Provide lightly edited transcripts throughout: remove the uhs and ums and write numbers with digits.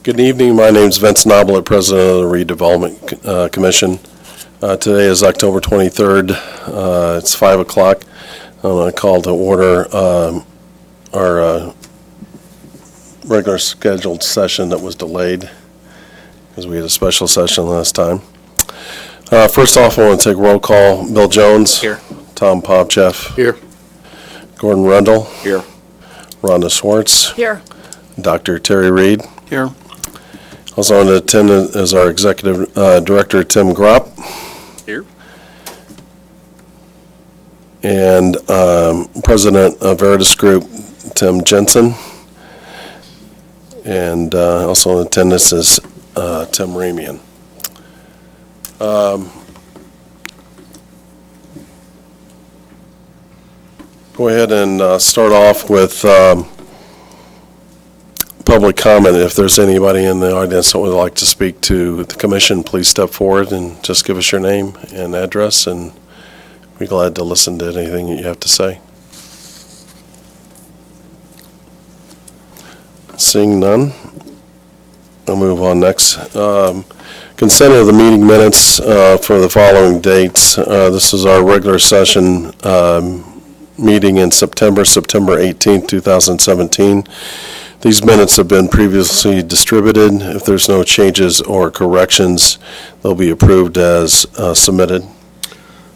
Good evening. My name is Vince Noblet, President of the Redevelopment Commission. Today is October 23rd. It's 5 o'clock. I'm going to call to order our regular scheduled session that was delayed because we had a special session last time. First off, I want to take roll call. Bill Jones. Here. Tom Popcheff. Here. Gordon Rundle. Here. Rhonda Swartz. Here. Dr. Terry Reed. Here. Also on attendance is our Executive Director, Tim Gropp. Here. And President of Veritas Group, Tim Jensen. And also in attendance is Tim Ramian. Go ahead and start off with public comment. If there's anybody in the audience that would like to speak to the commission, please step forward and just give us your name and address, and we're glad to listen to anything that you have to say. Seeing none, I'll move on next. Consent of the meeting minutes for the following dates. This is our regular session meeting in September 18th, 2017. These minutes have been previously distributed. If there's no changes or corrections, they'll be approved as submitted.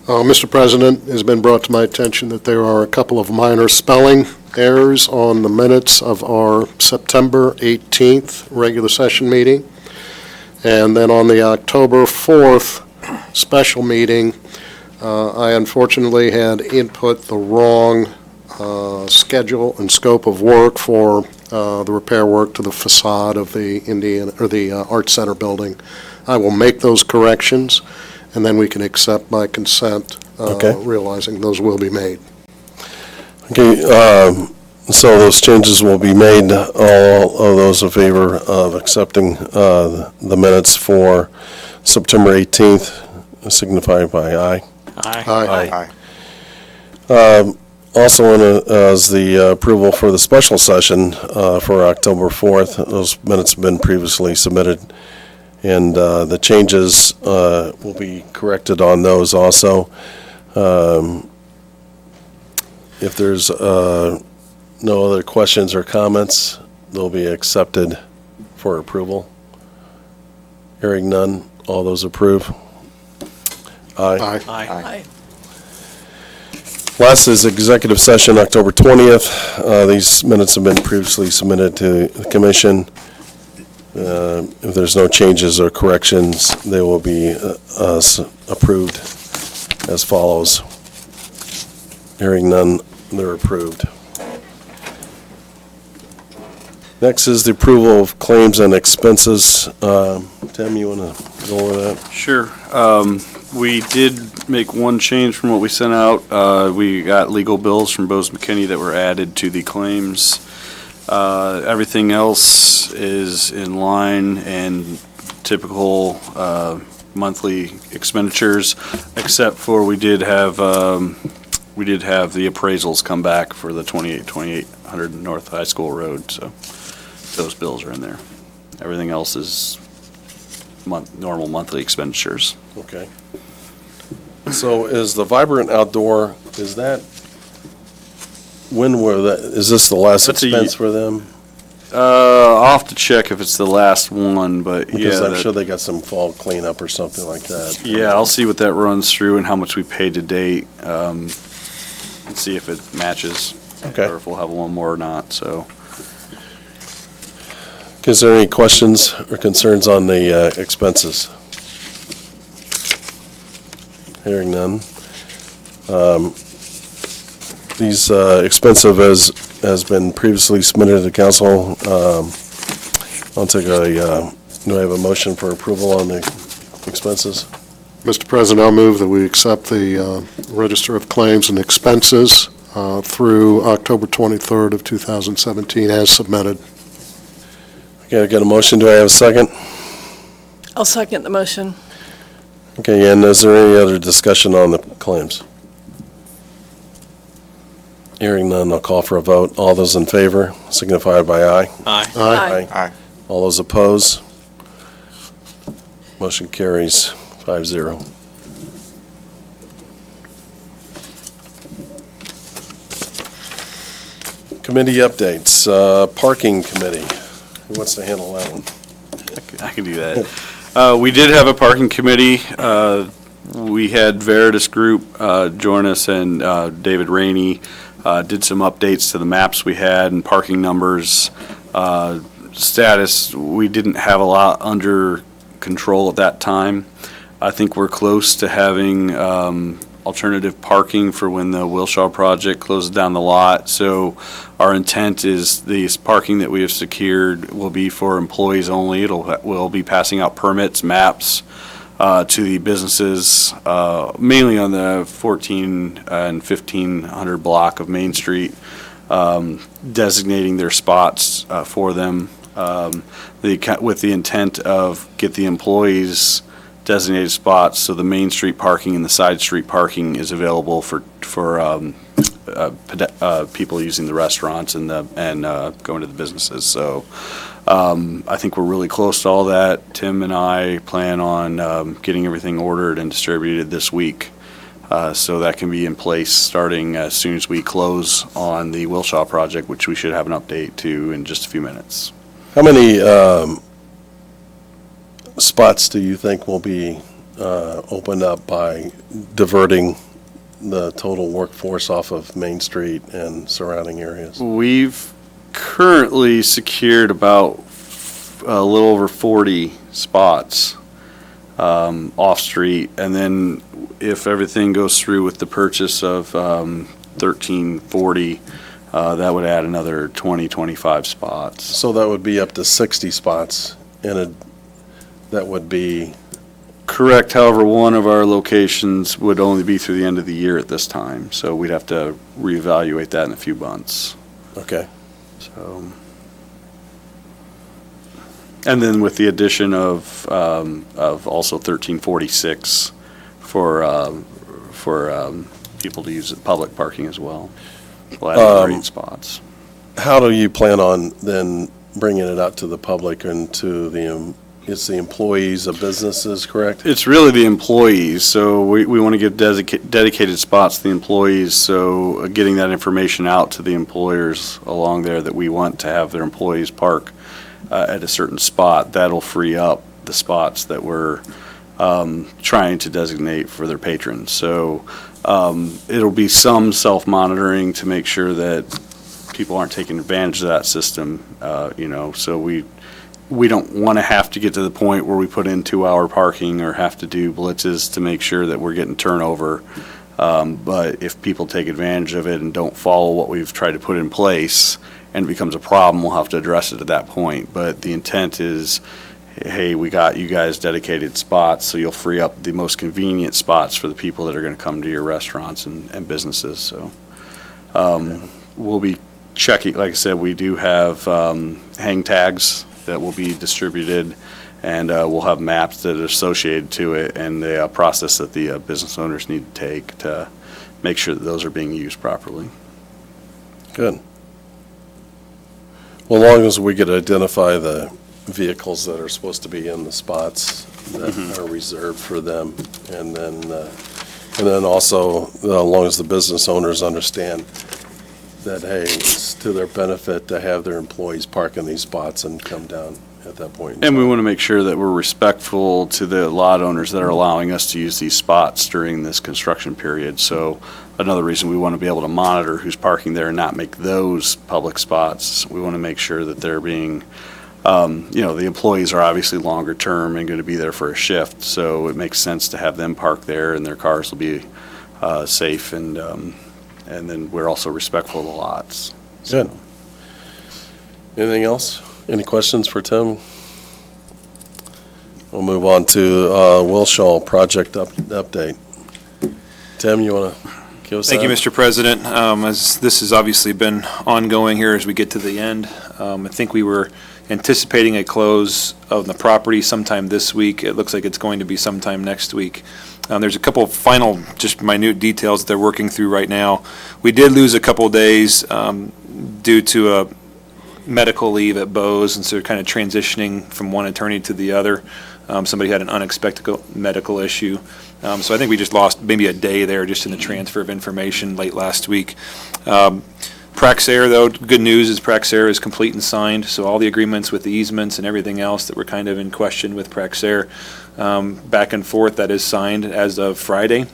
Mr. President, it has been brought to my attention that there are a couple of minor spelling errors on the minutes of our September 18th regular session meeting. And then on the October 4th special meeting, I unfortunately had input the wrong schedule and scope of work for the repair work to the facade of the Art Center building. I will make those corrections, and then we can accept my consent, Okay. realizing those will be made. Okay, so those changes will be made. All of those in favor of accepting the minutes for September 18th signify by aye. Aye. Aye. Also, as the approval for the special session for October 4th, those minutes have been previously submitted, and the changes will be corrected on those also. If there's no other questions or comments, they'll be accepted for approval. Hearing none, all those approve? Aye. Aye. Last is executive session, October 20th. These minutes have been previously submitted to the commission. If there's no changes or corrections, they will be approved as follows. Hearing none, they're approved. Next is the approval of claims and expenses. Tim, you want to go over that? Sure. We did make one change from what we sent out. We got legal bills from Bose McKinney that were added to the claims. Everything else is in line and typical monthly expenditures, except for we did have the appraisals come back for the 2800 North High School Road, so those bills are in there. Everything else is normal monthly expenditures. Okay. So is the Vibrant Outdoor, is this the last That's expense for them? I'll have to check if it's the last one, but Because yeah. I'm sure they got some fall cleanup or something like that. Yeah, I'll see what that runs through and how much we paid to date, and see if it matches. Okay. Or if we'll have one more or not, so. Is there any questions or concerns on the expenses? Hearing none. These expensive has been previously submitted to the council. I'll take do I have a motion for approval on the expenses? Mr. President, I'll move that we accept the Register of Claims and Expenses through October 23rd of 2017 as submitted. Okay, I got a motion. Do I have a second? I'll second the motion. Okay, and is there any other discussion on the claims? Hearing none, I'll call for a vote. All those in favor signify by aye. Aye. Aye. Aye. All those opposed? Motion carries 5-0. Committee updates, parking committee. Who wants to handle that one? I can do that. We did have a parking committee. We had Veritas Group join us, and David Rainey did some updates to the maps we had and parking numbers. Status, we didn't have a lot under control at that time. I think we're close to having alternative parking for when the Wilshaw project closes down the lot. So our intent is this parking that we have secured will be for employees only. We'll be passing out permits, maps to the businesses, mainly on the 14 and 1500 block of Main Street, designating their spots for them with the intent of get the employees designated spots, so the Main Street parking and the side street parking is available for people using the restaurants and going to the businesses. So I think we're really close to all that. Tim and I plan on getting everything ordered and distributed this week, so that can be in place starting as soon as we close on the Wilshaw project, which we should have an update to in just a few minutes. How many spots do you think will be opened up by diverting the total workforce off of Main Street and surrounding areas? We've currently secured about a little over 40 spots off-street, and then if everything goes through with the purchase of 1340, that would add another 25 spots. So that would be up to 60 spots, and that would be... Correct. However, one of our locations would only be through the end of the year at this time, so we'd have to reevaluate that in a few months. Okay. So, and then with the addition of also 1346 for people to use at public parking as well. We'll add 8 spots. How do you plan on then bringing it out to the public and to the it's the employees of businesses, correct? It's really the employees, so we want to give dedicated spots to the employees, so getting that information out to the employers along there that we want to have their employees park at a certain spot, that'll free up the spots that we're trying to designate for their patrons. So it'll be some self-monitoring to make sure that people aren't taking advantage of that system, so we don't want to have to get to the point where we put in 2-hour parking or have to do blitzes to make sure that we're getting turnover. But if people take advantage of it and don't follow what we've tried to put in place and it becomes a problem, we'll have to address it at that point. But the intent is, hey, we got you guys dedicated spots, so you'll free up the most convenient spots for the people that are going to come to your restaurants and businesses. So we'll be checking, like I said, we do have hang tags that will be distributed, and we'll have maps that are associated to it and the process that the business owners need to take to make sure that those are being used properly. Good. Well, as long as we could identify the vehicles that are supposed to be in the spots that are reserved for them, and then also, as long as the business owners understand that, hey, it's to their benefit to have their employees park in these spots and come down at that point. And we want to make sure that we're respectful to the lot owners that are allowing us to use these spots during this construction period. So another reason we want to be able to monitor who's parking there and not make those public spots. We want to make sure that they're being, the employees are obviously longer term and going to be there for a shift. So it makes sense to have them park there and their cars will be safe, and then we're also respectful of the lots. Good. Anything else? Any questions for Tim? We'll move on to Wilshaw project update. Tim, you want to give us that? Thank you, Mr. President. As this has obviously been ongoing here as we get to the end, I think we were anticipating a close of the property sometime this week. It looks like it's going to be sometime next week. There's a couple of final, just minute details that they're working through right now. We did lose a couple of days due to medical leave at Bose, and so they're kind of transitioning from one attorney to the other. Somebody had an unexpected medical issue. So I think we just lost maybe a day there just in the transfer of information late last week. Praxair, though, good news is Praxair is complete and signed, so all the agreements with the easements and everything else that were kind of in question with Praxair, back and forth, that is signed as of Friday,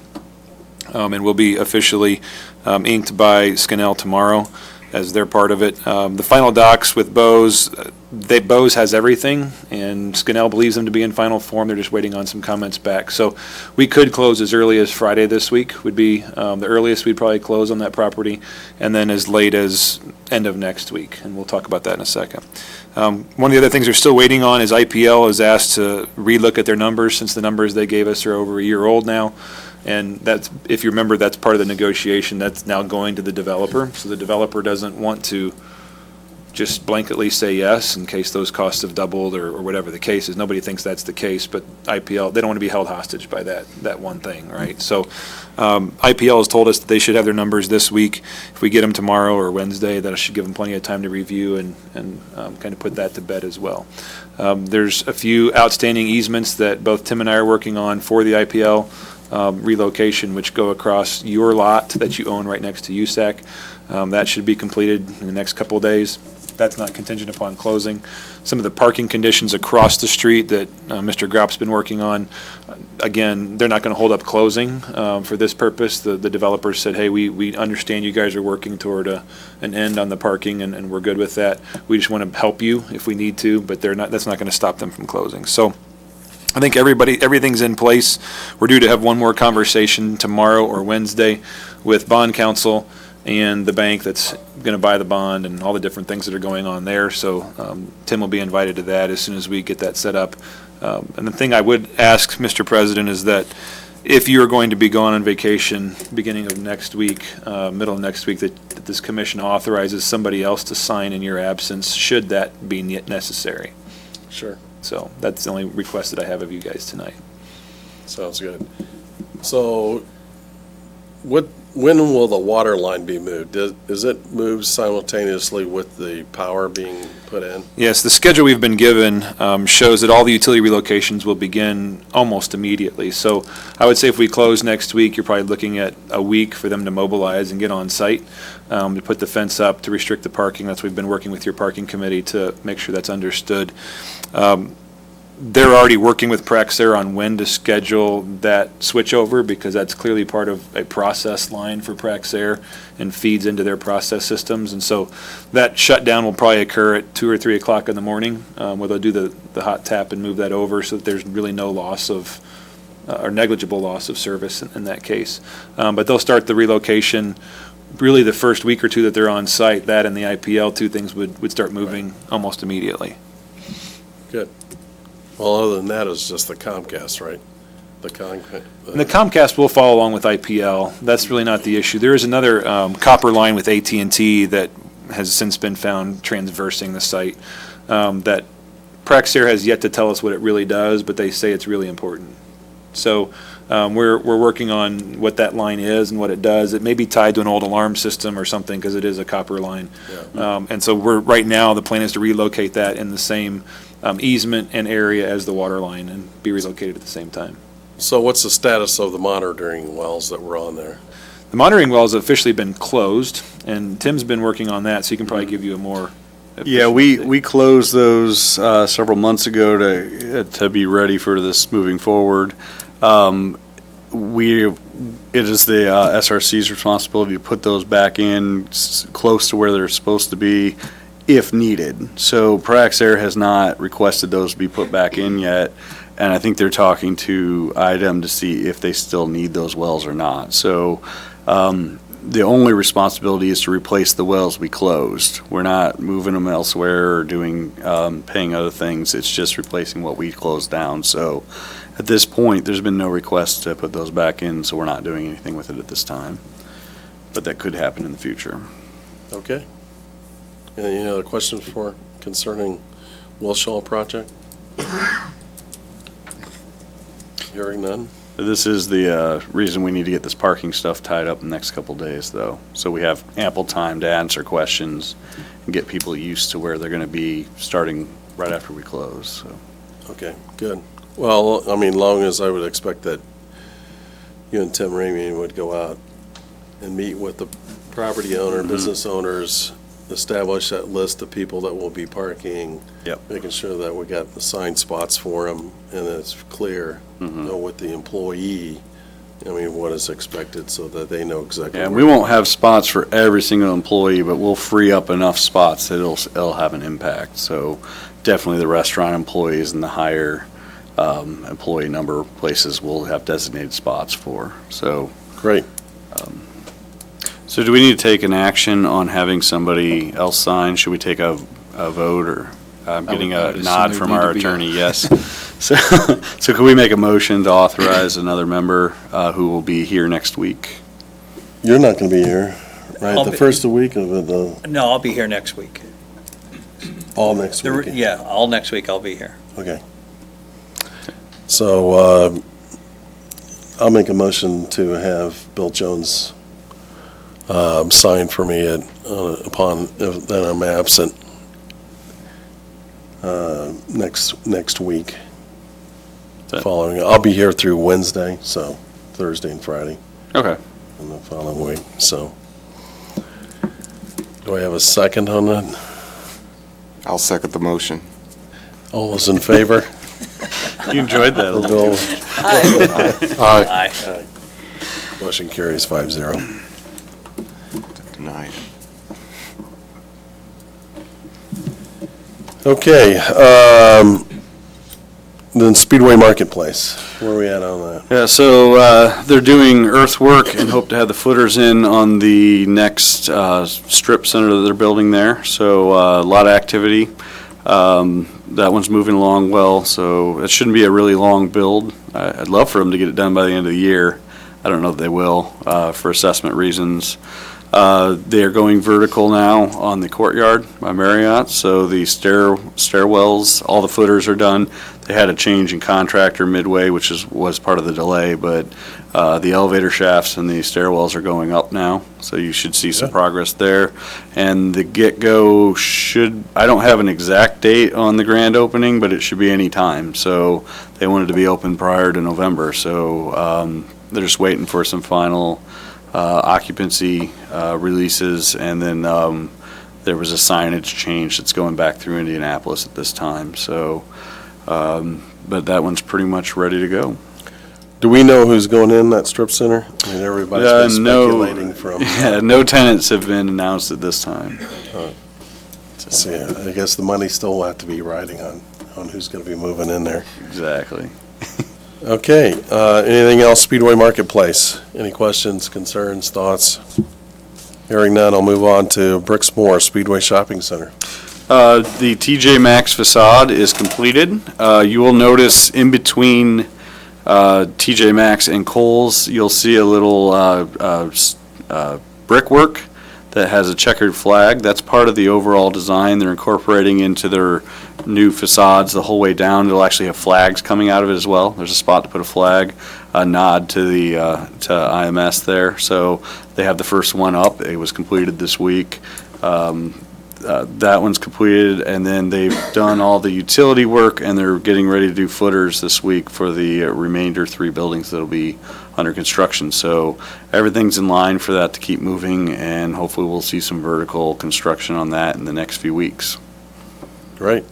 and will be officially inked by Scannell tomorrow as they're part of it. The final docs with Bose, Bose has everything, and Scannell believes them to be in final form. They're just waiting on some comments back. So we could close as early as Friday this week would be the earliest we'd probably close on that property, and then as late as end of next week, and we'll talk about that in a second. One of the other things they're still waiting on is IPL is asked to relook at their numbers, since the numbers they gave us are over a year old now. And that's, if you remember, that's part of the negotiation. That's now going to the developer. So the developer doesn't want to just blanketly say yes in case those costs have doubled or whatever the case is. Nobody thinks that's the case, but IPL, they don't want to be held hostage by that one thing, right? So IPL has told us that they should have their numbers this week. If we get them tomorrow or Wednesday, that should give them plenty of time to review and kind of put that to bed as well. There's a few outstanding easements that both Tim and I are working on for the IPL relocation, which go across your lot that you own right next to USAC. That should be completed in the next couple of days. That's not contingent upon closing. Some of the parking conditions across the street that Mr. Gropp's been working on, again, they're not going to hold up closing for this purpose. The developers said, hey, we understand you guys are working toward an end on the parking, and we're good with that. We just want to help you if we need to, but that's not going to stop them from closing. So I think everything's in place. We're due to have one more conversation tomorrow or Wednesday with bond counsel and the bank that's going to buy the bond and all the different things that are going on there. So Tim will be invited to that as soon as we get that set up. And the thing I would ask, Mr. President, is that if you're going to be gone on vacation beginning of next week, middle of next week, that this commission authorizes somebody else to sign in your absence, should that be necessary. Sure. So that's the only request that I have of you guys tonight. Sounds good. So when will the water line be moved? Is it moved simultaneously with the power being put in? Yes, the schedule we've been given shows that all the utility relocations will begin almost immediately. So I would say if we close next week, you're probably looking at a week for them to mobilize and get on site, to put the fence up, to restrict the parking. That's what we've been working with your parking committee to make sure that's understood. They're already working with Praxair on when to schedule that switchover, because that's clearly part of a process line for Praxair and feeds into their process systems. And so that shutdown will probably occur at 2 or 3 o'clock in the morning, where they'll do the hot tap and move that over so that there's really no loss of, or negligible loss of service in that case. But they'll start the relocation really the first week or two that they're on site. That and the IPL, two things would start moving almost immediately. Good. Well, other than that, it's just the Comcast, right? The Comcast will follow along with IPL. That's really not the issue. There is another copper line with AT&T that has since been found transversing the site. That Praxair has yet to tell us what it really does, but they say it's really important. So we're working on what that line is and what it does. It may be tied to an old alarm system or something, because it is a copper line. Yeah. And so right now, the plan is to relocate that in the same easement and area as the water line and be relocated at the same time. So what's the status of the monitoring wells that were on there? The monitoring wells have officially been closed, and Tim's been working on that, so he can probably give you a more Yeah, we closed those several months ago to be ready for this moving forward. It is the SRC's responsibility to put those back in close to where they're supposed to be if needed. So Praxair has not requested those to be put back in yet, and I think they're talking to IDEM to see if they still need those wells or not. So the only responsibility is to replace the wells we closed. We're not moving them elsewhere or doing paying other things. It's just replacing what we closed down. So at this point, there's been no request to put those back in, so we're not doing anything with it at this time. But that could happen in the future. Okay. Any other questions concerning Wilshaw project? Hearing none. This is the reason we need to get this parking stuff tied up in the next couple days, though. So we have ample time to answer questions and get people used to where they're going to be starting right after we close, so. Okay, good. Well, I mean, long as I would expect that you and Tim Ramey would go out and meet with the property owner, business owners, establish that list of people that will be parking. Yep. Making sure that we got the assigned spots for them and that it's clear, with the employee, I mean, what is expected so that they know exactly. And where- we won't have spots for every single employee, but we'll free up enough spots that it'll have an impact. So definitely the restaurant employees and the higher employee number places will have designated spots for, so. Great. So do we need to take an action on having somebody else sign? Should we take a vote, or I'm getting I a would assume nod there'd from need our to be a- attorney, yes. So could we make a motion to authorize another member who will be here next week? You're not going to be here, right? I'll The be- first week of it, No, I'll be here next week. all next week. Yeah, all next week I'll be here. Okay. So, I'll make a motion to have Bill Jones sign for me upon, that I'm absent next week. That- Following, I'll be here through Wednesday, so Thursday and Friday Okay. in the following week, so. Do I have a second on that? I'll second the motion. All those in favor? You enjoyed that a Bill? little. Aye. Aye. Motion carries 5-0. Denied. Okay, then Speedway Marketplace, where are we at on that? Yeah, so they're doing earthwork and hope to have the footers in on the next strip center that they're building there. So a lot of activity. That one's moving along well, so it shouldn't be a really long build. I'd love for them to get it done by the end of the year. I don't know if they will for assessment reasons. They are going vertical now on the courtyard by Marriott, so the stairwells, all the footers are done. They had a change in contractor midway, which was part of the delay, but the elevator shafts and the stairwells are going up now, so you should see some progress there. And the get-go I don't have an exact date on the grand opening, but it should be any time. So they wanted to be open prior to November, so they're just waiting for some final occupancy releases, and then there was a signage change that's going back through Indianapolis at this time, so, but that one's pretty much ready to go. Do we know who's going in that strip center? I mean, everybody's been No. speculating from, Yeah, no tenants have been announced at this time. see, I guess the money still will have to be riding on who's going to be moving in there. Exactly. Okay, anything else Speedway Marketplace? Any questions, concerns, thoughts? Hearing none, I'll move on to Brix Speedway Shopping Center. The TJ Maxx facade is completed. You will notice in between TJ Maxx and Kohl's, you'll see a little brickwork that has a checkered flag. That's part of the overall design they're incorporating into their new facades the whole way down. It'll actually have flags coming out of it as well. There's a spot to put a flag, a nod to the to IMS there. So they have the first one up. It was completed this week. That one's completed, and then they've done all the utility work, and they're getting ready to do footers this week for the remainder 3 buildings that'll be under construction. So everything's in line for that to keep moving, and hopefully we'll see some vertical construction on that in the next few weeks. Great.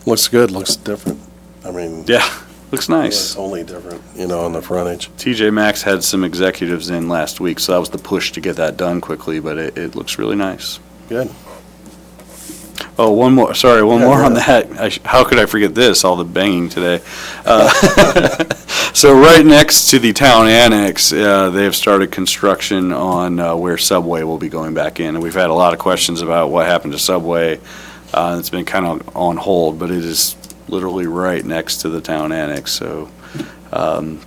Looks good, looks different. I mean, Yeah, looks it's nice. only different, on the frontage. TJ Maxx had some executives in last week, so that was the push to get that done quickly, but it looks really nice. Good. Oh, one more go on ahead. that. How could I forget this, all the banging today? So right next to the town annex, they have started construction on where Subway will be going back in. And we've had a lot of questions about what happened to Subway. It's been kind of on hold, but it is literally right next to the town annex. So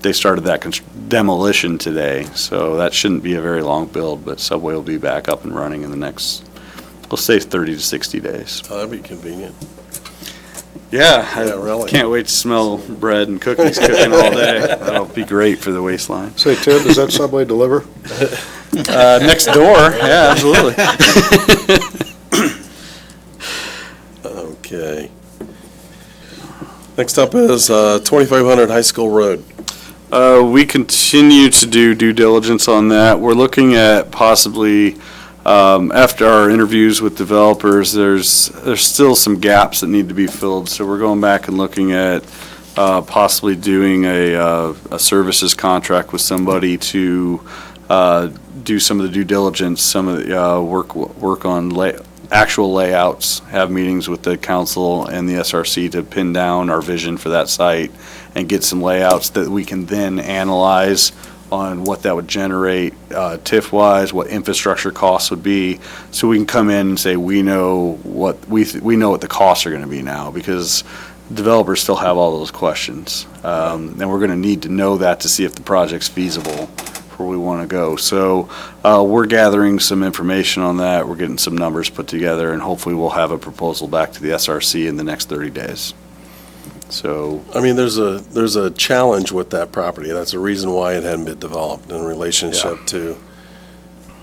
they started that demolition today, so that shouldn't be a very long build, but Subway will be back up and running in the next, we'll say 30 to 60 days. Oh, that'd be convenient. Yeah, Yeah, really. Can't wait to smell bread and cookies cooking all day. That'll be great for the waistline. Say, Tim, does that Subway deliver? Next door, yeah, absolutely. Okay. Next up is 2500 High School Road. We continue to do due diligence on that. We're looking at possibly, after our interviews with developers, there's still some gaps that need to be filled. So we're going back and looking at possibly doing a services contract with somebody to do some of the due diligence, some of the work on actual layouts, have meetings with the council and the SRC to pin down our vision for that site and get some layouts that we can then analyze on what that would generate TIF-wise, what infrastructure costs would be, so we can come in and say we know what the costs are going to be now, because developers still have all those questions, and we're going to need to know that to see if the project's feasible where we want to go. So we're gathering some information on that. We're getting some numbers put together, and hopefully we'll have a proposal back to the SRC in the next 30 days. So, I mean, there's a challenge with that property. That's the reason why it hadn't been developed in relationship to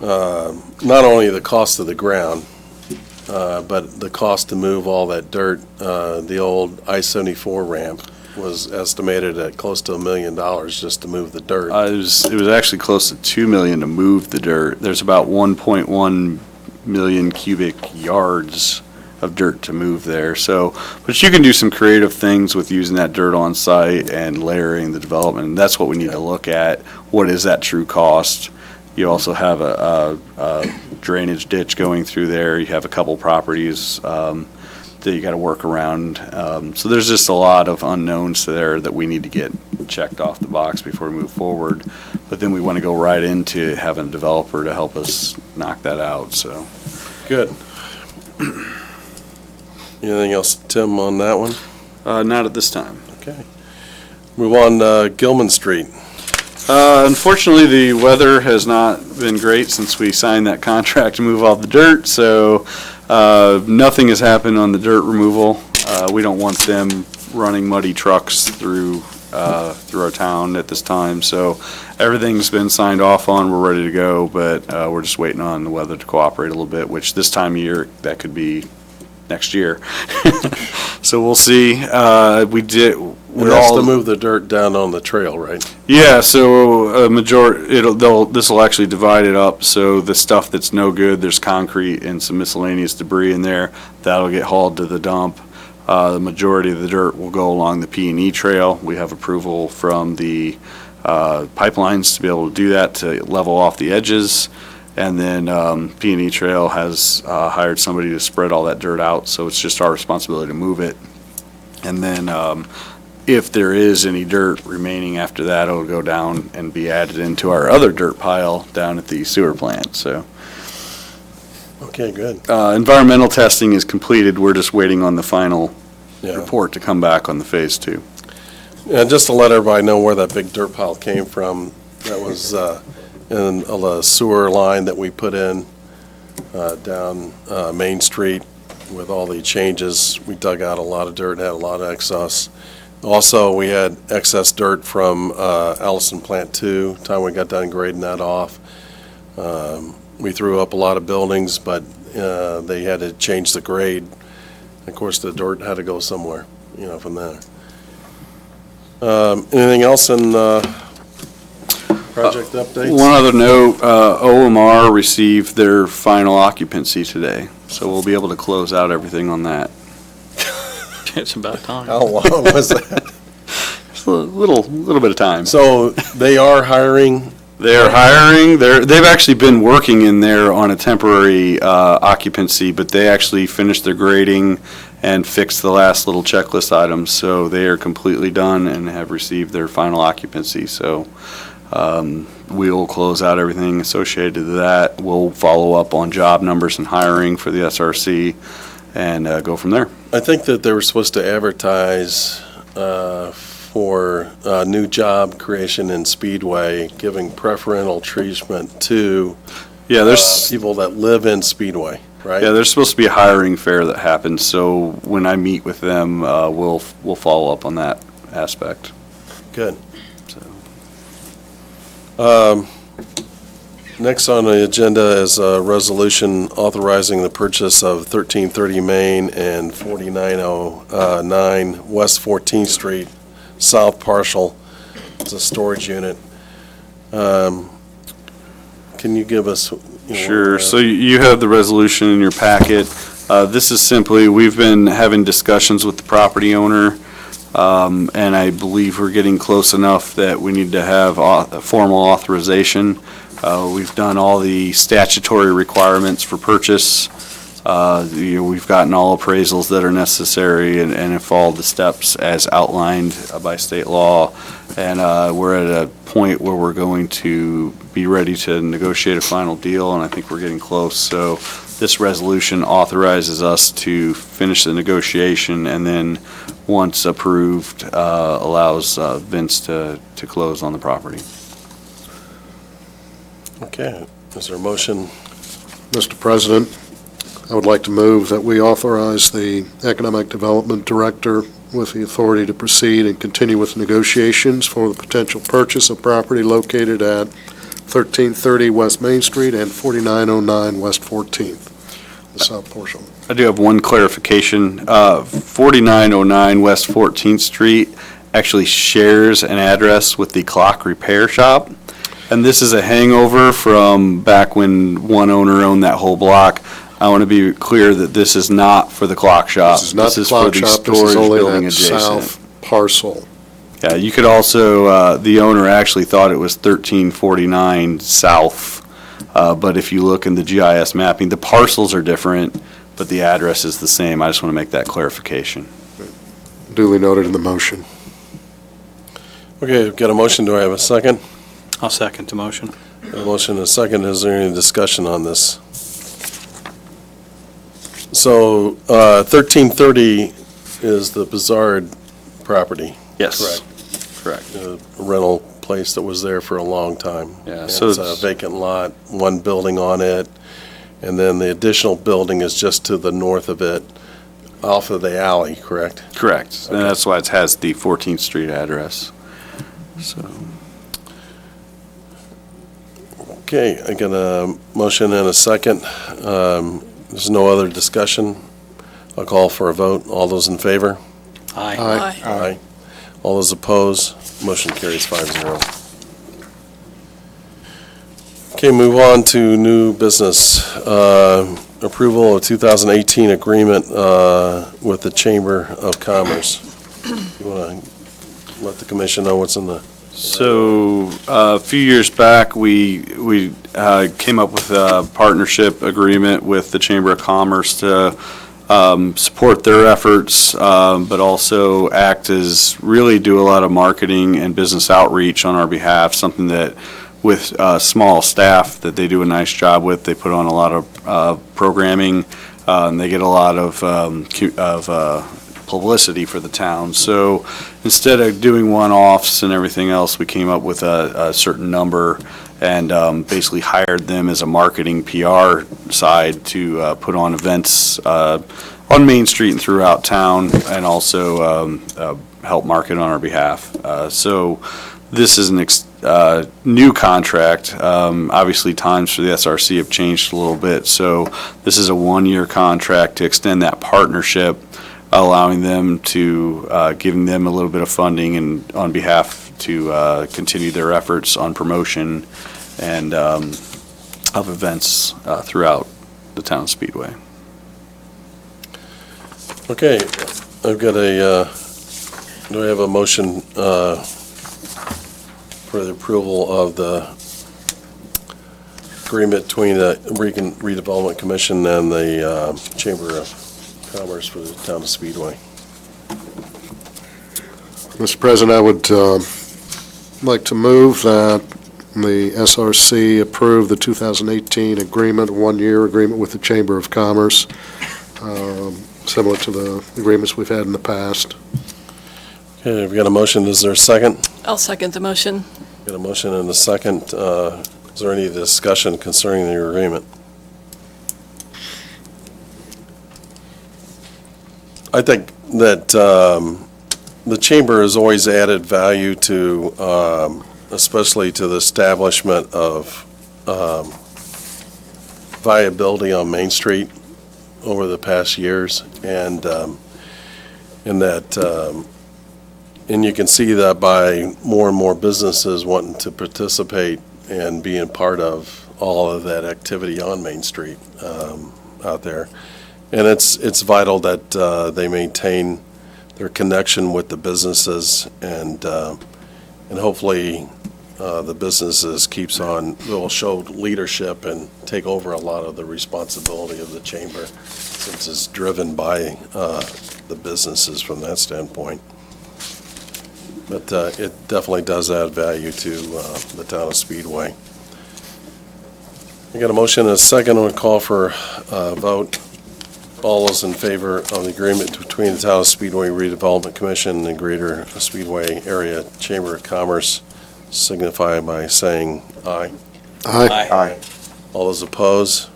not only the cost of the ground, but the cost to move all that dirt. The old I-74 ramp was estimated at close to $1 million just to move the dirt. it was actually close to $2 million to move the dirt. There's about 1.1 million cubic yards of dirt to move there. So, but you can do some creative things with using that dirt on site and layering the development. And that's what we need to look at. What is that true cost? You also have a drainage ditch going through there. You have a couple properties that you got to work around. So there's just a lot of unknowns there that we need to get checked off the box before we move forward. But then we want to go right into having a developer to help us knock that out. So Good. Anything else, Tim, on that one? not at this time. Okay. Move on to Gilman Street. Unfortunately, the weather has not been great since we signed that contract to move all the dirt, so nothing has happened on the dirt removal. We don't want them running muddy trucks through our town at this time, so everything's been signed off on. We're ready to go, but we're just waiting on the weather to cooperate a little bit, which this time of year, that could be next year. So we'll see. And that's to move the dirt down on the trail, right? Yeah, so this will actually divide it up, so the stuff that's no good, there's concrete and some miscellaneous debris in there, that'll get hauled to the dump. The majority of the dirt will go along the P&E trail. We have approval from the pipelines to be able to do that, to level off the edges. And then P&E trail has hired somebody to spread all that dirt out, so it's just our responsibility to move it. And then if there is any dirt remaining after that, it'll go down and be added into our other dirt pile down at the sewer plant, so. Okay, good. Environmental testing is completed, we're just waiting on the final Yeah. report to come back on the phase 2. And just to let everybody know where that big dirt pile came from, that was in a sewer line that we put in down Main Street with all the changes. We dug out a lot of dirt, had a lot of excess. Also, we had excess dirt from Allison Plant 2, time we got done grading that off. We threw up a lot of buildings, but they had to change the grade. Of course, the dirt had to go somewhere, from there. Anything else in project updates? One other note, OMR received their final occupancy today, so we'll be able to close out everything on that. It's about time. How long was that? Just a little bit of time. So they are hiring? They're hiring, they've actually been working in there on a temporary occupancy, but they actually finished their grading and fixed the last little checklist items, so they are completely done and have received their final occupancy. So we'll close out everything associated to that. We'll follow up on job numbers and hiring for the SRC and go from there. I think that they were supposed to advertise for new job creation in Speedway, giving preferential treatment to Yeah, there's people that live in Speedway. right? Yeah, there's supposed to be a hiring fair that happens, so when I meet with them, we'll follow up on that aspect. Good. So, Next on the agenda is a resolution authorizing the purchase of 1330 Main and 4909 West 14th Street South Partial. It's a storage unit. Can you give us? Sure, so you have the resolution in your packet. This is simply, we've been having discussions with the property owner, and I believe we're getting close enough that we need to have a formal authorization. We've done all the statutory requirements for purchase. We've gotten all appraisals that are necessary and have followed the steps as outlined by state law. And we're at a point where we're going to be ready to negotiate a final deal, and I think we're getting close. So this resolution authorizes us to finish the negotiation, and then, once approved, allows Vince to close on the property. Okay, is there a motion? Mr. President, I would like to move that we authorize the Economic Development Director with the authority to proceed and continue with negotiations for the potential purchase of property located at 1330 West Main Street and 4909 West 14th, the south portion. I do have one clarification. 4909 West 14th Street actually shares an address with the clock repair shop. And this is a hangover from back when one owner owned that whole block. I want to be clear that this is not for the clock shop. This is not the clock shop, this is only that south parcel. Yeah, you could also, the owner actually thought it was 1349 south, but if you look in the GIS mapping, the parcels are different, but the address is the same. I just want to make that clarification. Duly noted in the motion. Okay, we've got a motion. Do I have a second? I'll second the motion. A motion and a second. Is there any discussion on this? So, 1330 is the Bizarre property. Yes. Correct. A rental place that was there for a long time. Yeah, And so it's a vacant lot, one building on it, and then the additional building is just to the north of it, off of the alley, correct? Correct. And that's why it has the 14th Street address. So, Okay, I got a motion and a second. There's no other discussion. I'll call for a vote. All those in favor? Aye. Aye. Aye. All those opposed? Motion carries 5-0. Okay, move on to new business. Approval of 2018 agreement with the Chamber of Commerce. You want to let the commission know what's in the... So, a few years back, we came up with a partnership agreement with the Chamber of Commerce to support their efforts, but also act as, really do a lot of marketing and business outreach on our behalf, something that with small staff that they do a nice job with. They put on a lot of programming, and they get a lot of publicity for the town. So instead of doing one-offs and everything else, we came up with a certain number and basically hired them as a marketing PR side to put on events on Main Street and throughout town, and also help market on our behalf. So this is an new contract. Obviously, times for the SRC have changed a little bit, so this is a one-year contract to extend that partnership, allowing them to, giving them a little bit of funding and on behalf to continue their efforts on promotion and of events throughout the town of Speedway. Okay, I've got a, do I have a motion for the approval of the agreement between the Redevelopment Commission and the Chamber of Commerce for the town of Speedway? Mr. President, I would like to move that the SRC approve the 2018 agreement, one-year agreement with the Chamber of Commerce, similar to the agreements we've had in the past. Okay, we've got a motion. Is there a second? I'll second the motion. Got a motion and a second. Is there any discussion concerning the agreement? I think that the chamber has always added value to, especially to the establishment of viability on Main Street over the past years, and you can see that by more and more businesses wanting to participate and being part of all of that activity on Main Street out there. And it's vital that they maintain their connection with the businesses, and hopefully the businesses will show leadership and take over a lot of the responsibility of the chamber, since it's driven by the businesses from that standpoint. But it definitely does add value to the town of Speedway. I got a motion and a second. I'm going to call for a vote. All those in favor of the agreement between the town of Speedway Redevelopment Commission and the Greater Speedway Area Chamber of Commerce signify by saying aye. Aye. Aye. All those opposed?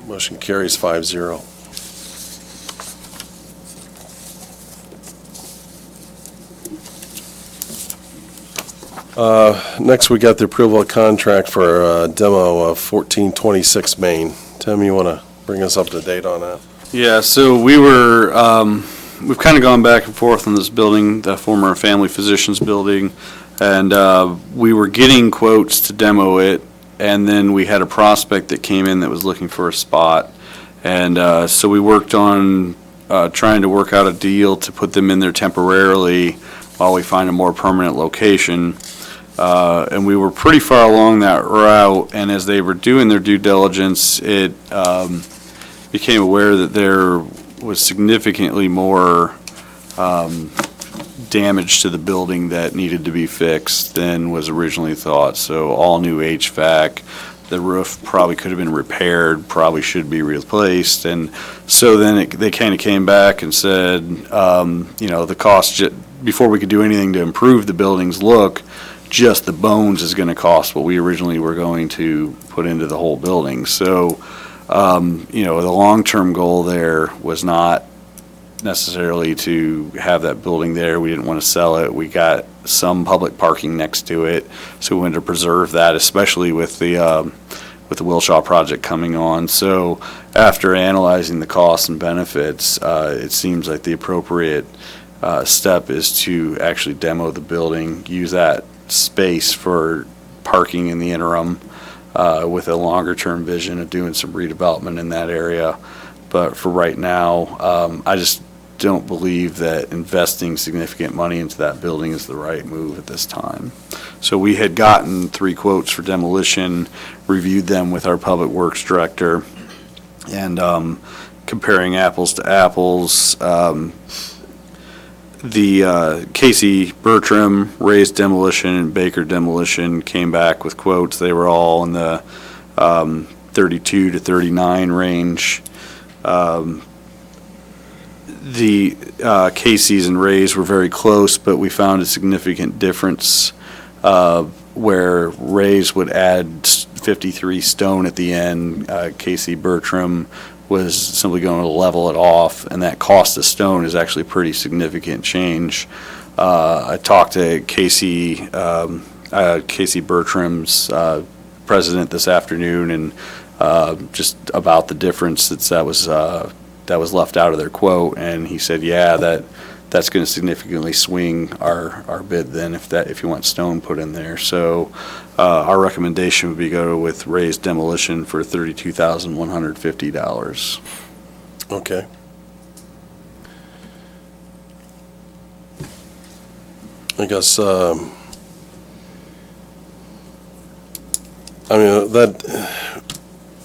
Motion carries 5-0. Next, we got the approval of contract for demo of 1426 Main. Tim, you want to bring us up to date on that? Yeah, so we've kind of gone back and forth on this building, the former family physician's building, and we were getting quotes to demo it, and then we had a prospect that came in that was looking for a spot. And so we worked on trying to work out a deal to put them in there temporarily while we find a more permanent location. And we were pretty far along that route, and as they were doing their due diligence, it became aware that there was significantly more damage to the building that needed to be fixed than was originally thought. So all new HVAC, the roof probably could have been repaired, probably should be replaced. And so then they kind of came back and said, the cost, before we could do anything to improve the building's look, just the bones is going to cost what we originally were going to put into the whole building. So, the long-term goal there was not necessarily to have that building there. We didn't want to sell it. We got some public parking next to it, so we wanted to preserve that, especially with the Wilshaw project coming on. So after analyzing the costs and benefits, it seems like the appropriate step is to actually demo the building, use that space for parking in the interim, with a longer-term vision of doing some redevelopment in that area. But for right now, I just don't believe that investing significant money into that building is the right move at this time. So we had gotten 3 quotes for demolition, reviewed them with our public works director, and comparing apples to apples, the Casey Bertram, Ray's Demolition, and Baker Demolition came back with quotes. They were all in the 32 to 39 range. The Casey's and Ray's were very close, but we found a significant difference where Ray's would add 53 stone at the end. Casey Bertram was simply going to level it off, and that cost of stone is actually a pretty significant change. I talked to Casey Bertram's president this afternoon, and just about the difference that was left out of their quote, and he said, yeah, that's going to significantly swing our bid then if you want stone put in there. So our recommendation would be go with Ray's Demolition for $32,150. Okay. I guess, that,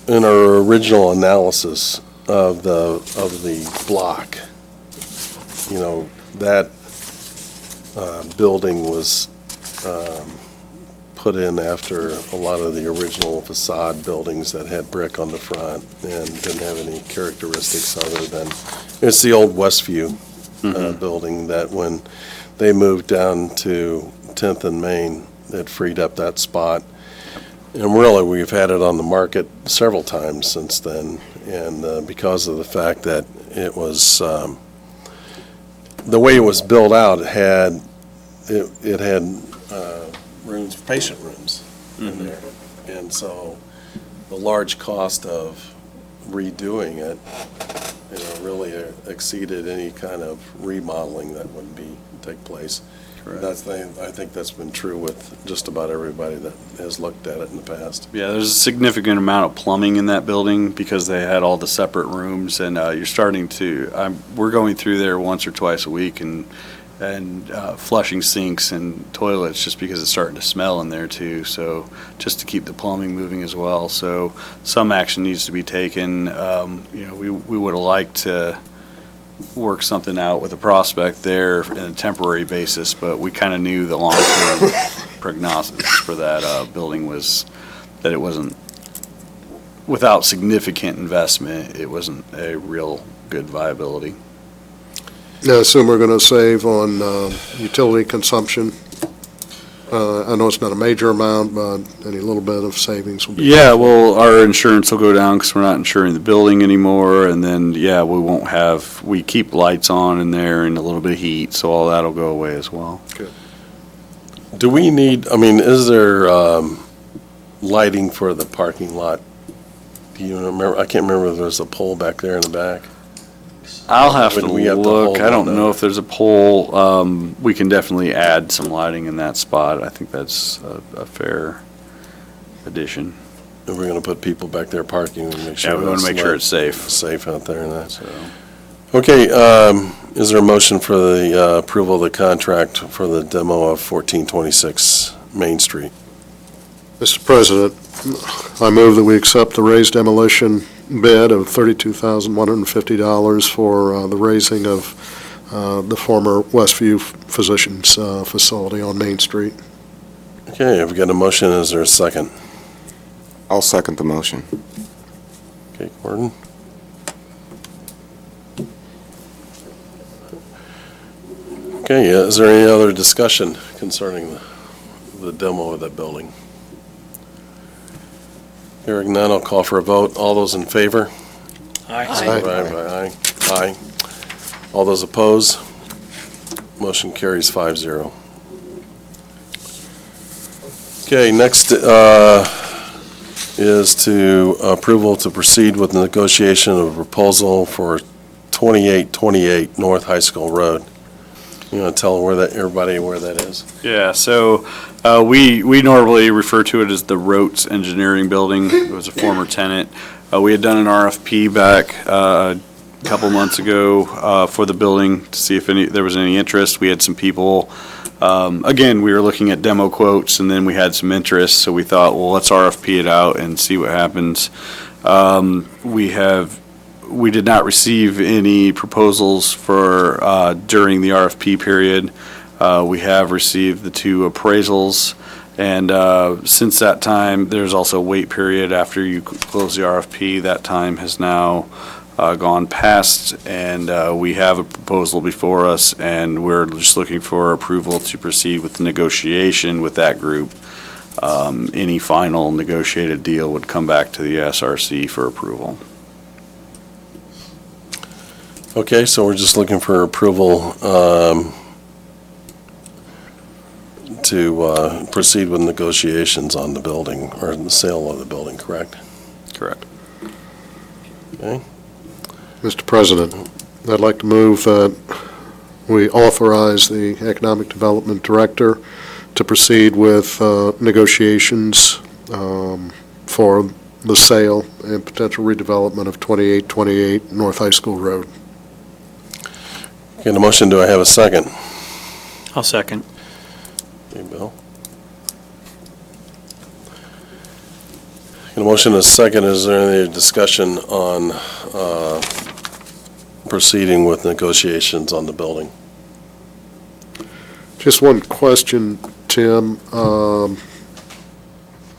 in our original analysis of the block, that building was put in after a lot of the original facade buildings that had brick on the front and didn't have any characteristics other than, it's the old Westview building that when they moved down to 10th and Main, it freed up that spot. And really, we've had it on the market several times since then, and because of the fact that it was, the way it was built out, it had rooms, patient rooms in there. And so the large cost of redoing it, really exceeded any kind of remodeling that would take place. I think that's been true with just about everybody that has looked at it in the past. Yeah, there's a significant amount of plumbing in that building because they had all the separate rooms, and you're starting to, we're going through there once or twice a week and flushing sinks and toilets just because it's starting to smell in there too. So just to keep the plumbing moving as well. So some action needs to be taken. We would have liked to work something out with a prospect there on a temporary basis, but we kind of knew the long-term prognosis for that building was that it wasn't, without significant investment, it wasn't a real good viability. I assume we're going to save on utility consumption. I know it's not a major amount, but any little bit of savings will be. Yeah, well, our insurance will go down because we're not insuring the building anymore, and then, we keep lights on in there and a little bit of heat, so all that'll go away as well. Good. Do we need, is there lighting for the parking lot? Do you remember? I can't remember if there's a pole back there in the back. I'll have to Would we have to look. hold I don't on know that? if there's a pole. We can definitely add some lighting in that spot. I think that's a fair addition. If we're going to put people back there parking, we make sure. Yeah, we want to make sure it's safe. Safe out there and that. So, Okay, is there a motion for the approval of the contract for the demo of 1426 Main Street? Mr. President, I move that we accept the raised demolition bid of $32,150 for the raising of the former Westview Physicians facility on Main Street. Okay, I've got a motion. Is there a second? I'll second the motion. Okay, Gordon? Okay, is there any other discussion concerning the demo of that building? Hearing none, I'll call for a vote. All those in favor? Aye. Aye. Aye. All those opposed? Motion carries 5-0. Okay, next is to approval to proceed with the negotiation of a proposal for 2828 North High School Road. You want to tell everybody where that is? yeah, so we normally refer to it as the Rotes Engineering Building. It was a former tenant. We had done an RFP back a couple months ago for the building to see if there was any interest. We had some people. Again, we were looking at demo quotes, and then we had some interest, so we thought, well, let's RFP it out and see what happens. We did not receive any proposals for during the RFP period. We have received the 2 appraisals, and since that time, there's also a wait period after you close the RFP. That time has now gone past, and we have a proposal before us, and we're just looking for approval to proceed with the negotiation with that group. Any final negotiated deal would come back to the SRC for approval. Okay, so we're just looking for approval to proceed with negotiations on the building, or the sale of the building, correct? Correct. Okay. Mr. President, I'd like to move that we authorize the Economic Development Director to proceed with negotiations for the sale and potential redevelopment of 2828 North High School Road. Okay, the motion, do I have a second? I'll second. Okay, Bill. The motion is second. Is there any discussion on proceeding with negotiations on the building? Just one question, Tim.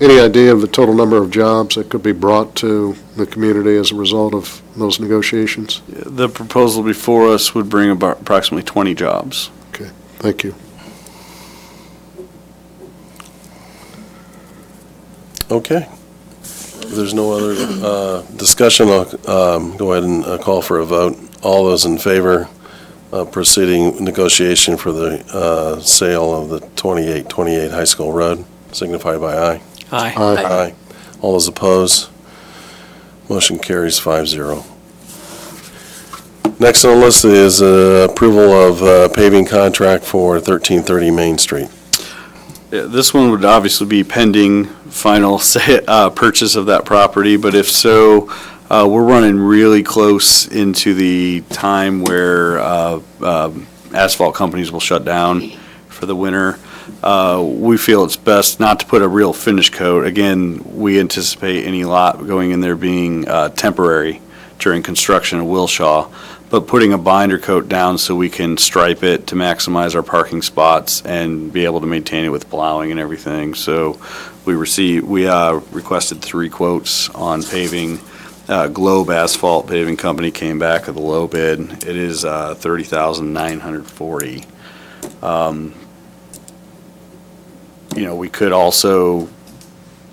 Any idea of the total number of jobs that could be brought to the community as a result of those negotiations? The proposal before us would bring about approximately 20 jobs. Okay, thank you. Okay. If there's no other discussion, I'll go ahead and call for a vote. All those in favor of proceeding negotiation for the sale of the 2828 High School Road, signify by aye. Aye. Aye. All those opposed, motion carries 5-0. Next on the list is approval of paving contract for 1330 Main Street. Yeah, this one would obviously be pending final purchase of that property, but if so, we're running really close into the time where asphalt companies will shut down for the winter. We feel it's best not to put a real finish coat. Again, we anticipate any lot going in there being temporary during construction of Wilshaw, but putting a binder coat down so we can stripe it to maximize our parking spots and be able to maintain it with plowing and everything. So we requested 3 quotes on paving. Globe Asphalt Paving Company came back with a low bid. It is $30,940. We could also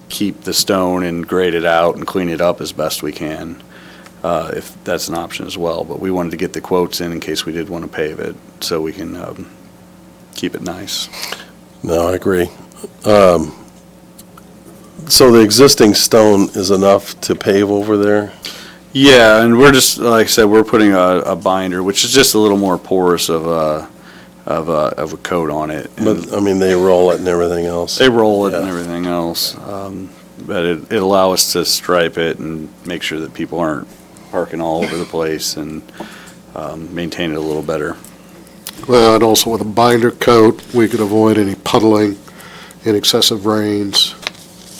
keep the stone and grade it out and clean it up as best we can, if that's an option as well. But we wanted to get the quotes in case we did want to pave it, so we can keep it nice. No, I agree. So the existing stone is enough to pave over there? Yeah, and we're just, like I said, we're putting a binder, which is just a little more porous of a coat on it. But, I mean, they roll it and everything else? They roll it and Yeah. everything else, but it allow us to stripe it and make sure that people aren't parking all over the place and maintain it a little better. Well, and also with a binder coat, we could avoid any puddling in excessive rains,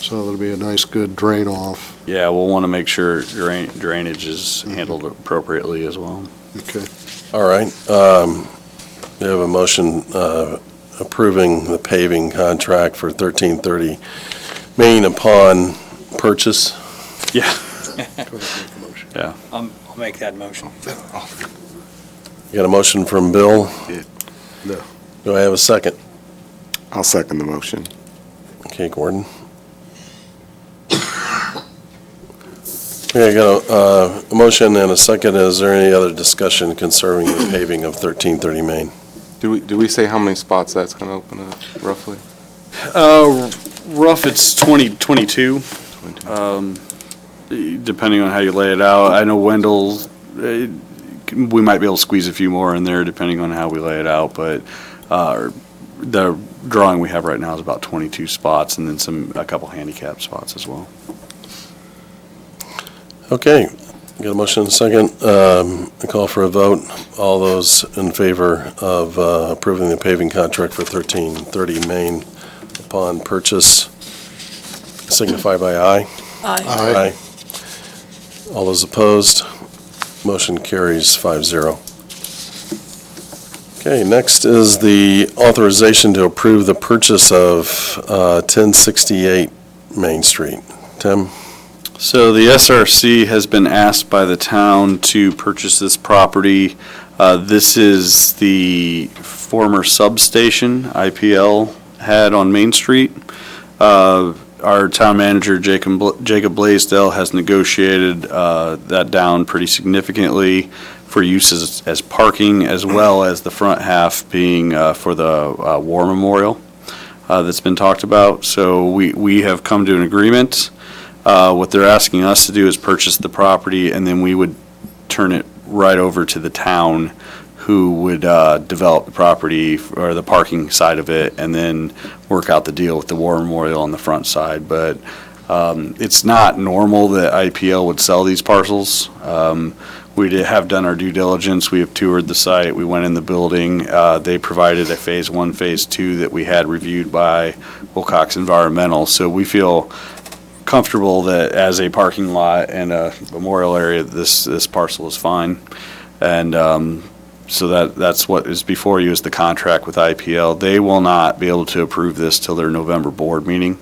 so there'll be a nice, good drain off. Yeah, we'll want to make sure drainage is handled appropriately as well. Okay. All right. We have a motion approving the paving contract for 1330 Main upon purchase. Yeah. Yeah. I'll make that motion. You got a motion from Bill? No. Do I have a second? I'll second the motion. Okay, Gordon. Okay, I got a motion and a second. Is there any other discussion concerning the paving of 1330 Main? Do we say how many spots that's going to open up, roughly? Rough, it's 22, depending on how you lay it out. I know Wendell, we might be able to squeeze a few more in there depending on how we lay it out, but the drawing we have right now is about 22 spots and then a couple handicap spots as well. Okay, got a motion and a second. I call for a vote. All those in favor of approving the paving contract for 1330 Main upon purchase, signify by aye. Aye. All those opposed, motion carries 5-0. Okay, next is the authorization to approve the purchase of 1068 Main Street. Tim? So the SRC has been asked by the town to purchase this property. This is the former substation IPL had on Main Street. Our town manager, Jacob Blaisdell, has negotiated that down pretty significantly for use as parking, as well as the front half being for the war memorial that's been talked about. So we have come to an agreement. What they're asking us to do is purchase the property, and then we would turn it right over to the town, who would develop the property or the parking side of it, and then work out the deal with the war memorial on the front side. But it's not normal that IPL would sell these parcels. We have done our due diligence. We have toured the site. We went in the building. They provided a Phase 1, Phase 2 that we had reviewed by Wilcox Environmental. So we feel comfortable that as a parking lot and a memorial area, this parcel is fine. And so that's what is before you is the contract with IPL. They will not be able to approve this till their November board meeting.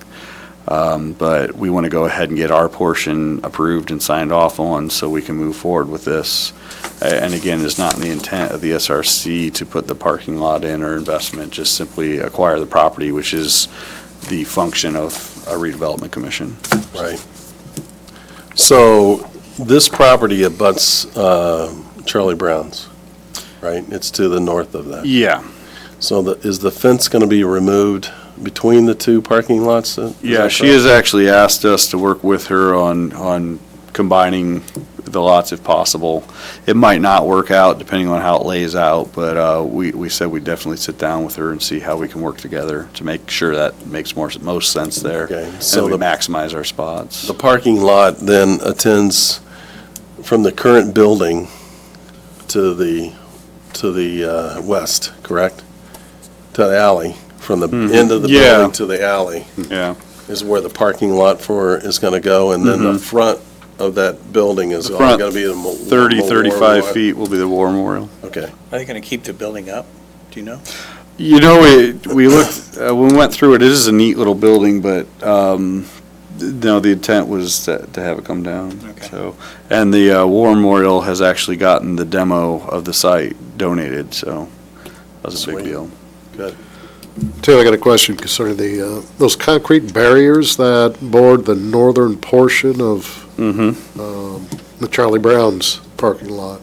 But we want to go ahead and get our portion approved and signed off on so we can move forward with this. And again, it's not in the intent of the SRC to put the parking lot in or investment, just simply acquire the property, which is the function of our redevelopment commission. Right. So this property abuts Charlie Brown's, right? It's to the north of that. Yeah. So is the fence going to be removed between the two parking lots? Yeah, she has actually asked us to work with her on combining the lots if possible. It might not work out depending on how it lays out, but we said we'd definitely sit down with her and see how we can work together to make sure that makes most sense there. Okay, So so we the maximize our spots. The parking lot then attends from the current building to the west, correct? To the alley, from the end of the Yeah. building to the alley Yeah. is where the parking lot is going to go, and then the front of that building is The all front going to be the 30, 35 feet will be the war memorial. Okay. Are they going to keep the building up? Do you know? You know, we looked, when we went through it, it is a neat little building, but, no, the intent was to have it come down. Okay. So, and the war memorial has actually gotten the demo of the site donated, so that was a big Sweet. deal. Good. Tim, I got a question concerning those concrete barriers that board the northern portion of the Charlie Brown's parking lot.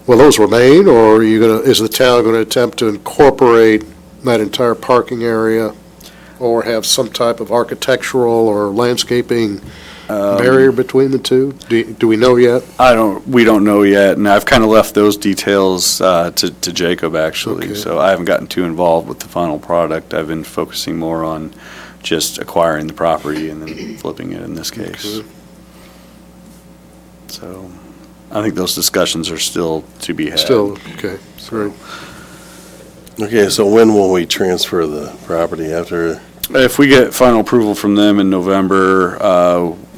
Will those remain, or is the town going to attempt to incorporate that entire parking area, or have some type of architectural or landscaping barrier between the two? Do we know yet? We don't know yet, and I've kind of left those details to Jacob, actually. Okay. So I haven't gotten too involved with the final product. I've been focusing more on just acquiring the property and then flipping it in this case. Okay. So I think those discussions are still to be had. Still, okay, great. Okay, so when will we transfer the property after? If we get final approval from them in November,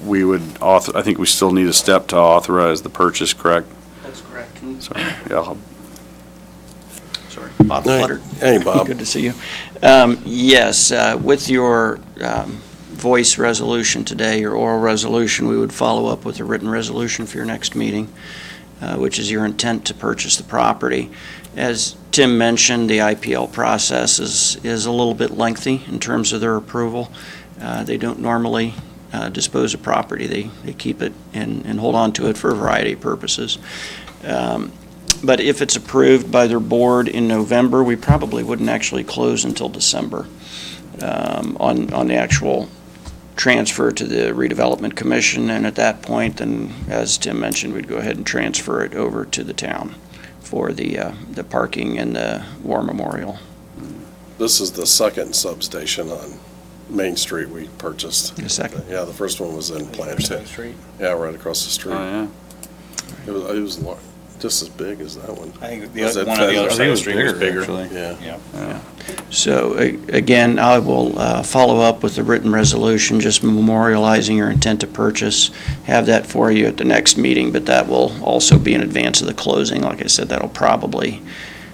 we would I think we still need a step to authorize the purchase, correct? That's correct. So, yeah, Sorry, Bob Hey, Flutter. hey, Bob. Good to see you. Yes, with your voice resolution today, your oral resolution, we would follow up with a written resolution for your next meeting, which is your intent to purchase the property. As Tim mentioned, the IPL process is a little bit lengthy in terms of their approval. They don't normally dispose of property. They keep it and hold on to it for a variety of purposes. But if it's approved by their board in November, we probably wouldn't actually close until December on the actual transfer to the redevelopment commission. And at that point, then, as Tim mentioned, we'd go ahead and transfer it over to the town for the parking and the war memorial. This is the second substation on Main Street we purchased. The second. Yeah, the first one was in Plant Street. Yeah, right across the street. oh, yeah. It was just as big as that one. I think Was the it one on the other Fez- side of the street was bigger. Yeah. So again, I will follow up with the written resolution, just memorializing your intent to purchase, have that for you at the next meeting, but that will also be in advance of the closing. Like I said, that'll probably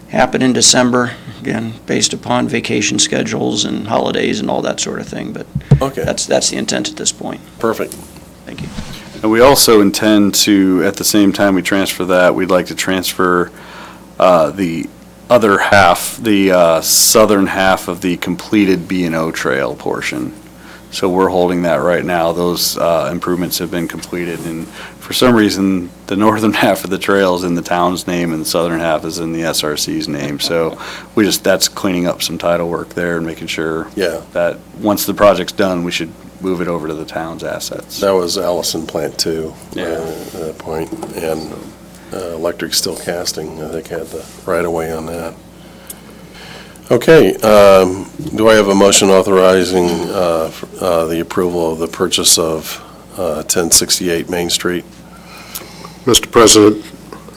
happen in December, again, based upon vacation schedules and holidays and all that sort of thing, but Okay, that's the intent at this point. perfect. Thank you. And we also intend to, at the same time we transfer that, we'd like to transfer the other half, the southern half of the completed B&O trail portion. So we're holding that right now. Those improvements have been completed, and for some reason, the northern half of the trail is in the town's name and the southern half is in the SRC's name. So that's cleaning up some title work there and making sure Yeah, that once the project's done, we should move it over to the town's assets. that was Allison Plant 2 Yeah. at that point, and Electric Steel Casting, I think, had the right-of-way on that. Okay, do I have a motion authorizing the approval of the purchase of 1068 Main Street? Mr. President,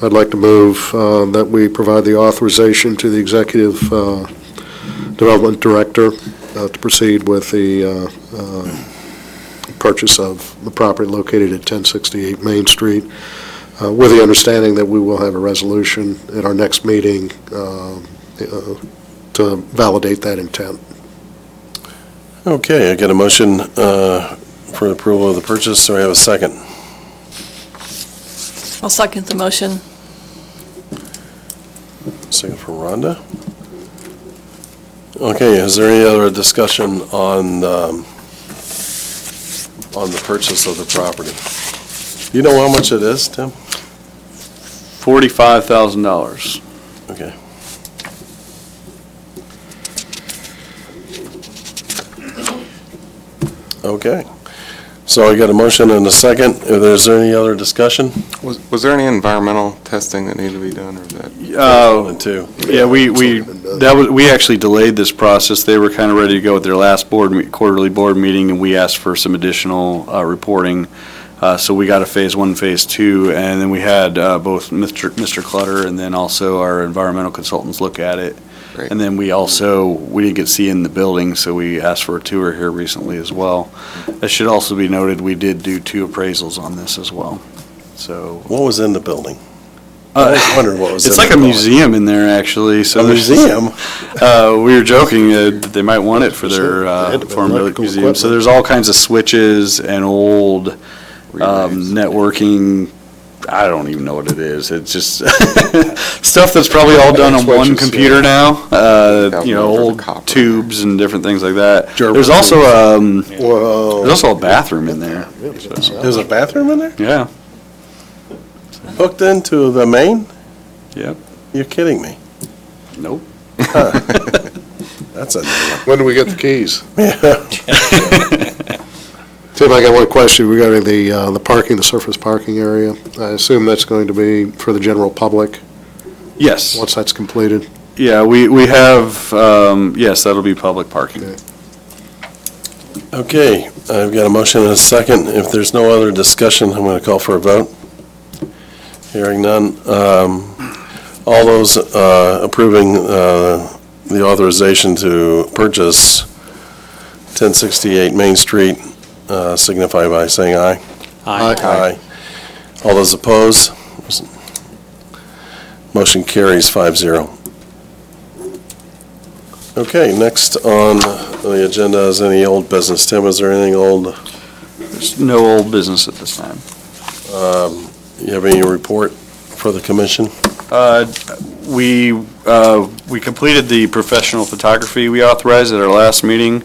I'd like to move that we provide the authorization to the Executive Development Director to proceed with the purchase of the property located at 1068 Main Street, with the understanding that we will have a resolution at our next meeting to validate that intent. Okay, I get a motion for approval of the purchase, so I have a second. I'll second the motion. Second for Rhonda. Okay, is there any other discussion on on the purchase of the property. You know how much it is, Tim? $45,000. Okay. Okay. So I got a motion and a second. If there's any other discussion? Was there any environmental testing that needed to be done, or is that? One, two. Yeah, we actually delayed this process. They were kind of ready to go with their last quarterly board meeting, and we asked for some additional reporting. So we got a phase 1, phase 2, and then we had both Mr. Clutter and then also our environmental consultants look at it. Great. And then we didn't get to see in the building, so we asked for a tour here recently as well. It should also be noted, we did do 2 appraisals on this as well, so. What was in the building? I always wondered what was in It's the like a building. museum in there, actually. So A there's- museum? We were joking that they might want it for their Had to be farm electrical museum. So equipment. there's all kinds of switches and old networking. I don't even know what it is. It's just stuff that's probably all done on one Switches, computer now. Calculator, Old copper. tubes and different things like that. German There's also Whoa. there's also a bathroom in there. There's a bathroom in there? Yeah. Hooked into the main? Yep. You're kidding me. Nope. That's a new one. When do we get the keys? Tim, I got one question regarding the parking, the surface parking area. I assume that's going to be for the general public Yes. once that's completed? Yeah, we have, yes, that'll be public parking. Okay. Okay, I've got a motion and a second. If there's no other discussion, I'm going to call for a vote. Hearing none. All those approving the authorization to purchase 1068 Main Street signify by saying aye. Aye. All those opposed? Motion carries 5-0. Okay, next on the agenda is any old business. Tim, is there anything old? There's no old business at this time. You have any report for the commission? We completed the professional photography we authorized at our last meeting.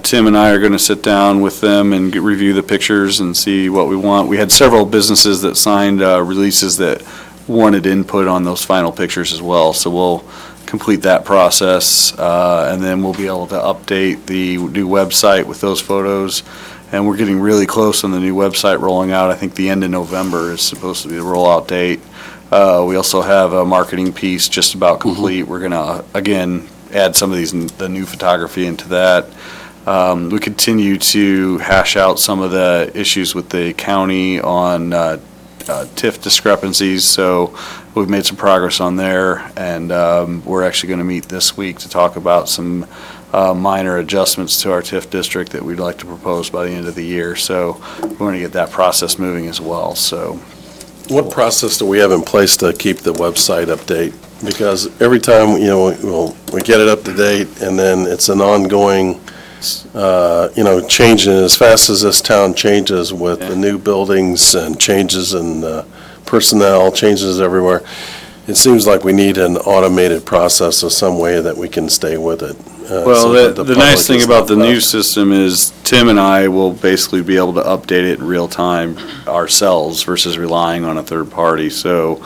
Tim and I are going to sit down with them and review the pictures and see what we want. We had several businesses that signed releases that wanted input on those final pictures as well, so we'll complete that process, and then we'll be able to update the new website with those photos. And we're getting really close on the new website rolling out. I think the end of November is supposed to be the rollout date. We also have a marketing piece just about complete. We're going to, again, add some of the new photography into that. We continue to hash out some of the issues with the county on TIF discrepancies, so we've made some progress on there, and we're actually going to meet this week to talk about some minor adjustments to our TIF district that we'd like to propose by the end of the year, so we're going to get that process moving as well, so. What process do we have in place to keep the website update? Because every time, we get it up to date, and then it's an ongoing, changing as fast as this town changes with the new buildings and changes in personnel, changes everywhere. It seems like we need an automated process or some way that we can stay with it. Well, so that the public nice thing is about not the new left. system is Tim and I will basically be able to update it in real time ourselves versus relying on a third party. So,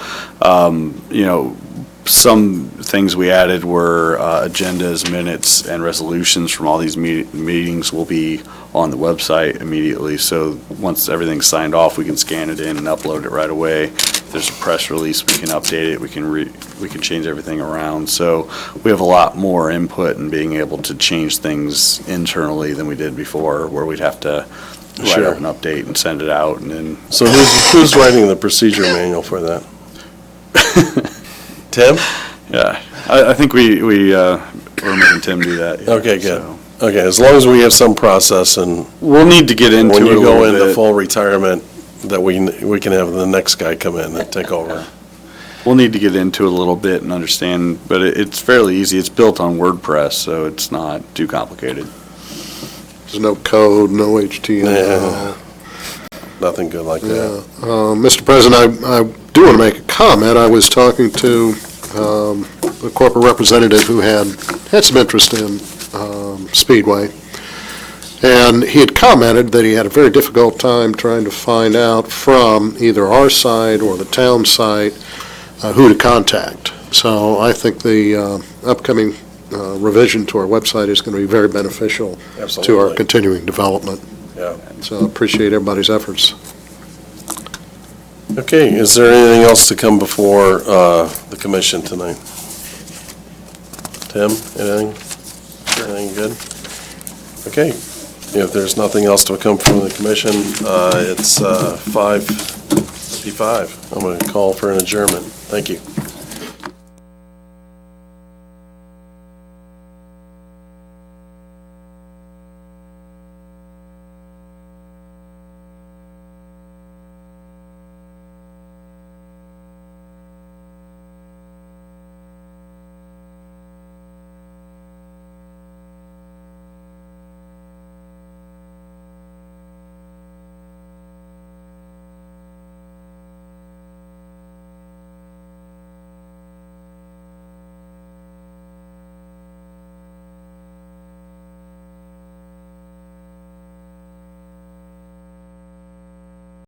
some things we added were agendas, minutes, and resolutions from all these meetings will be on the website immediately. So once everything's signed off, we can scan it in and upload it right away. If there's a press release, we can update it, we can change everything around. So we have a lot more input in being able to change things internally than we did before, where we'd have to write Sure. up an update and send it out, and then So who's writing the procedure manual for that? Tim? yeah, I think we're making Tim do that. yeah. Okay, good. So, Okay, as long as we have some process and we'll need to get into when it a you go little into bit. full retirement, that we can have the next guy come in and take over. We'll need to get into it a little bit and understand, but it's fairly easy. It's built on WordPress, so it's not too complicated. There's no code, no HTML. Yeah. Nothing good like Yeah. that. Mr. President, I do want to make a comment. I was talking to a corporate representative who had some interest in Speedway. And he had commented that he had a very difficult time trying to find out from either our side or the town site who to contact. So I think the upcoming revision to our website is going to be very beneficial to our Absolutely. continuing development. Yeah. So I appreciate everybody's efforts. Okay, is there anything else to come before the commission tonight? Tim, anything? Anything good? Okay, if there's nothing else to come from the commission, it's 5:55. I'm going to call for an adjournment. Thank you.